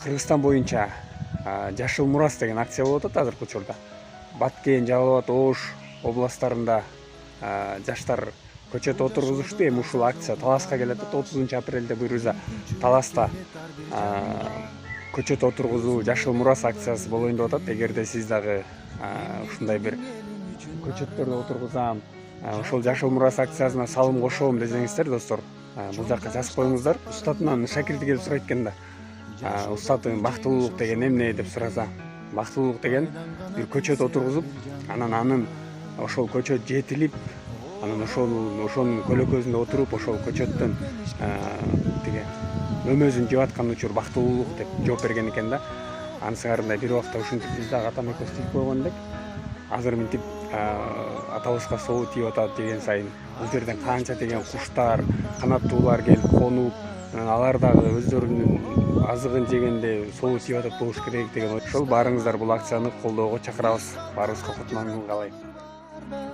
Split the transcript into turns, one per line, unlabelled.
Кыргызстан боюнча Жашыл Мурас деген акция болуп атат азыркы учурда. Баткен, Жалал абад, Ош областтарында жаштар көчөт отургузушту. Эми ушул акция Таласка келет атат. 30 апрелде буюрса Таласта көчөт отургузуу Жашыл Мурас акциясы болоюн деп атат. Эгерде сиз дагы ушундай бир көчөттөрдү отургузам, ошол Жашыл Мурас акциясына салым кошом десеңиздер, достор, бул жакка жазып коюңуздар. Устатынан шакирти келип сурайт экен да. Устатым, бактылуулук деген эмне деп сураса, бактылуулук деген бир көчөт отургузуп, анын ошол көчөт жетилип, анан ошонун көлөкөсүндө отуруп, ошол көчөттөн тиги өмөзүн жеп аткан учур бактылуулук деп жооп берген экен да. Ансыгарындай бир убакта ушинтип биз дагы атам экөөбүз тип койгон элек. Азыр мынтип атабызга соо тийип атат деген сайын бул жерден канча деген куштар, канаттуулар келип конуп, алар дагы өздөрүнүн азыгын жегенде соо тийип атат болуш керек деген ой. Ошол баарыңыздар бул акцияны колдоого чакырабыз. Баарыбызга кутман күн каалайм.